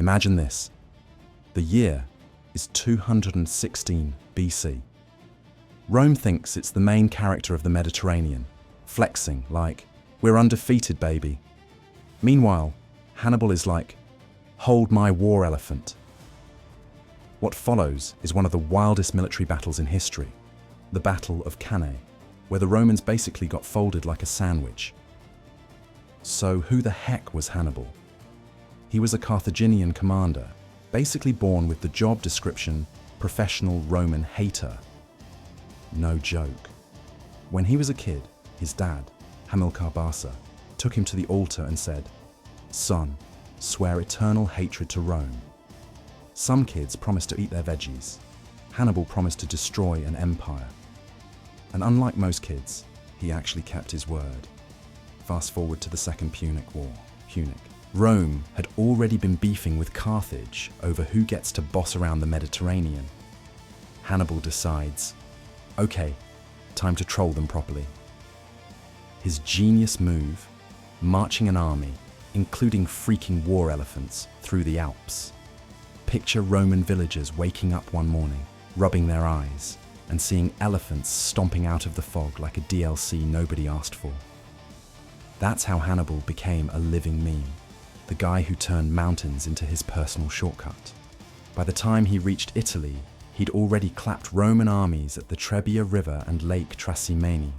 Imagine this. The year is 216 BC. Rome thinks it's the main character of the Mediterranean, flexing like, "We're undefeated, baby." Meanwhile, Hannibal is like, "Hold my war elephant." What follows is one of the wildest military battles in history, the Battle of Cannae, where the Romans basically got folded like a sandwich. So who the heck was Hannibal? He was a Carthaginian commander, basically born with the job description, professional Roman hater. No joke. When he was a kid, his dad, Hannibal Barca, took him to the altar and said, "Son, swear eternal hatred to Rome." Some kids promised to eat their veggies. Hannibal promised to destroy an empire. And unlike most kids, he actually kept his word. Fast forward to the Second Punic War. Rome had already been beefing with Carthage over who gets to boss around the Mediterranean. Hannibal decides, okay, time to troll them properly. His genius move, marching an army, including freaking war elephants, through the Alps. Picture Roman villagers waking up one morning, rubbing their eyes, and seeing elephants stomping out of the fog like a DLC nobody asked for. That's how Hannibal became a living meme, the guy who turned mountains into his personal shortcut. By the time he reached Italy, he'd already clapped Roman armies at the Trebia River and Lake Trasimene.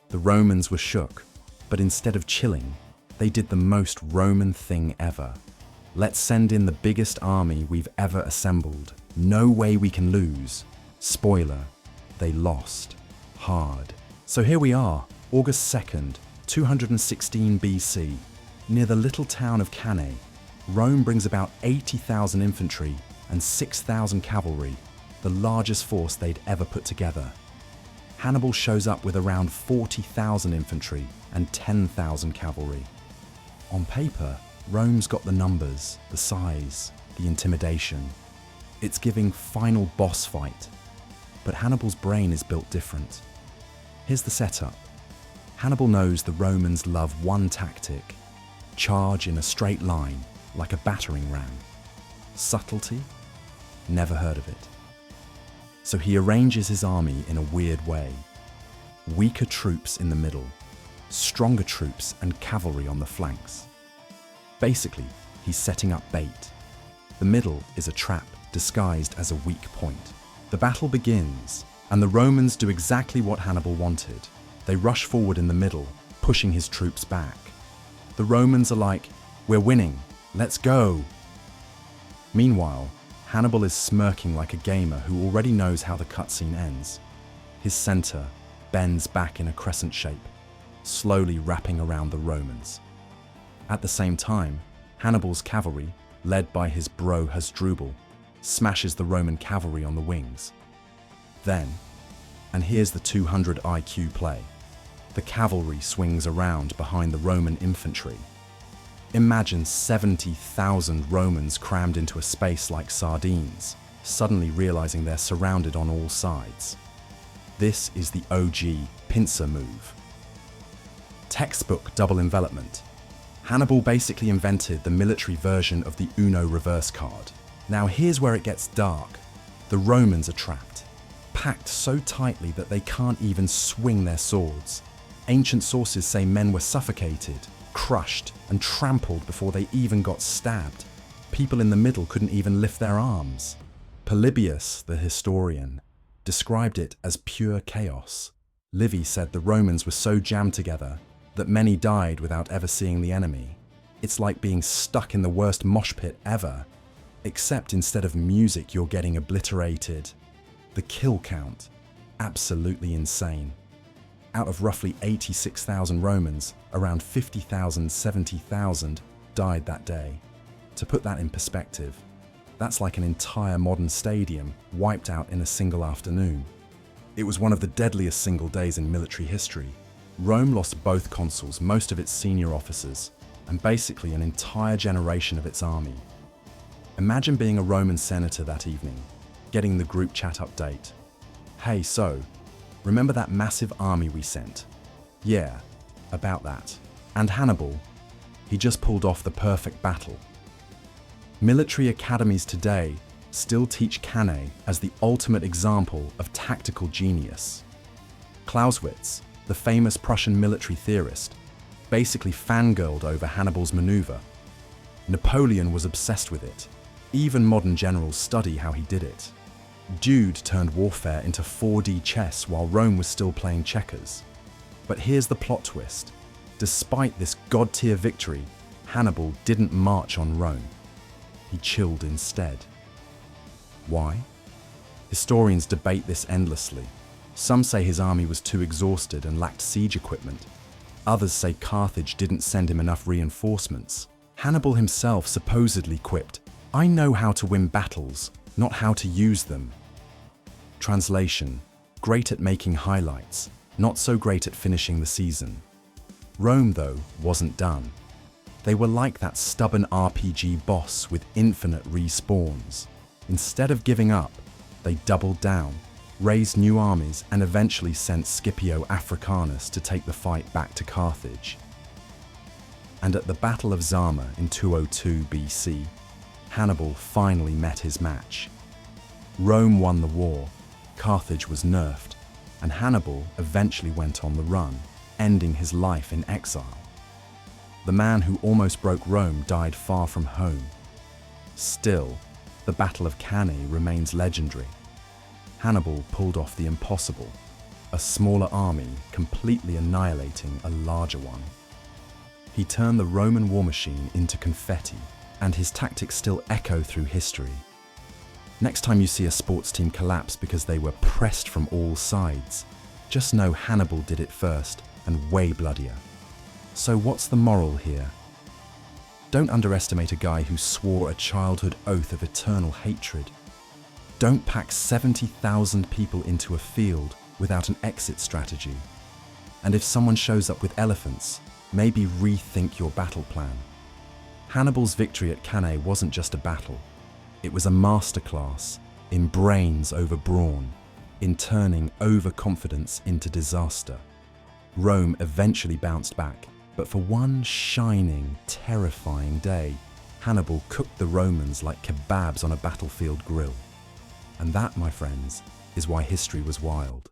The Romans were shook, but instead of chilling, they did the most Roman thing ever. Let's send in the biggest army we've ever assembled. No way we can lose. Spoiler, they lost. Hard. So here we are, August 2nd, 216 BC. Near the little town of Cannae, Rome brings about 80,000 infantry and 6,000 cavalry, the largest force they'd ever put together. Hannibal shows up with around 40,000 infantry and 10,000 cavalry. On paper, Rome's got the numbers, the size, the intimidation. It's giving final boss fight. But Hannibal's brain is built different. Here's the setup. Hannibal knows the Romans love one tactic: charge in a straight line, like a battering ram. Subtlety? Never heard of it. So he arranges his army in a weird way. Weaker troops in the middle, stronger troops and cavalry on the flanks. Basically, he's setting up bait. The middle is a trap disguised as a weak point. The battle begins, and the Romans do exactly what Hannibal wanted. They rush forward in the middle, pushing his troops back. The Romans are like, "We're winning, let's go." Meanwhile, Hannibal is smirking like a gamer who already knows how the cutscene ends. His center bends back in a crescent shape, slowly wrapping around the Romans. At the same time, Hannibal's cavalry, led by his bro Hasdrubal, smashes the Roman cavalry on the wings. Then, and here's the 200 IQ play, the cavalry swings around behind the Roman infantry. Imagine 70,000 Romans crammed into a space like sardines, suddenly realizing they're surrounded on all sides. This is the OG pincer move. Textbook double envelopment. Hannibal basically invented the military version of the Uno reverse card. Now here's where it gets dark. The Romans are trapped, packed so tightly that they can't even swing their swords. Ancient sources say men were suffocated, crushed, and trampled before they even got stabbed. People in the middle couldn't even lift their arms. Polybius, the historian, described it as pure chaos. Livy said the Romans were so jammed together that many died without ever seeing the enemy. It's like being stuck in the worst mosh pit ever, except instead of music you're getting obliterated. The kill count, absolutely insane. Out of roughly 86,000 Romans, around 50,000, 70,000 died that day. To put that in perspective, that's like an entire modern stadium wiped out in a single afternoon. It was one of the deadliest single days in military history. Rome lost both consuls, most of its senior officers, and basically an entire generation of its army. Imagine being a Roman senator that evening, getting the group chat update. "Hey, so, remember that massive army we sent?" "Yeah, about that." "And Hannibal, he just pulled off the perfect battle." Military academies today still teach Cannae as the ultimate example of tactical genius. Clausewitz, the famous Prussian military theorist, basically fangirled over Hannibal's maneuver. Napoleon was obsessed with it. Even modern generals study how he did it. Dude turned warfare into 4D chess while Rome was still playing checkers. But here's the plot twist. Despite this god-tier victory, Hannibal didn't march on Rome. He chilled instead. Why? Historians debate this endlessly. Some say his army was too exhausted and lacked siege equipment. Others say Carthage didn't send him enough reinforcements. Hannibal himself supposedly quipped, "I know how to win battles, not how to use them." Translation: great at making highlights, not so great at finishing the season. Rome, though, wasn't done. They were like that stubborn RPG boss with infinite respawns. Instead of giving up, they doubled down, raised new armies, and eventually sent Scipio Africanus to take the fight back to Carthage. And at the Battle of Zama in 202 BC, Hannibal finally met his match. Rome won the war, Carthage was nerfed, and Hannibal eventually went on the run, ending his life in exile. The man who almost broke Rome died far from home. Still, the Battle of Cannae remains legendary. Hannibal pulled off the impossible, a smaller army completely annihilating a larger one. He turned the Roman war machine into confetti, and his tactics still echo through history. Next time you see a sports team collapse because they were pressed from all sides, just know Hannibal did it first and way bloodier. So what's the moral here? Don't underestimate a guy who swore a childhood oath of eternal hatred. Don't pack 70,000 people into a field without an exit strategy. And if someone shows up with elephants, maybe rethink your battle plan. Hannibal's victory at Cannae wasn't just a battle. It was a masterclass in brains over brawn, in turning overconfidence into disaster. Rome eventually bounced back, but for one shining, terrifying day, Hannibal cooked the Romans like kebabs on a battlefield grill. And that, my friends, is why history was wild.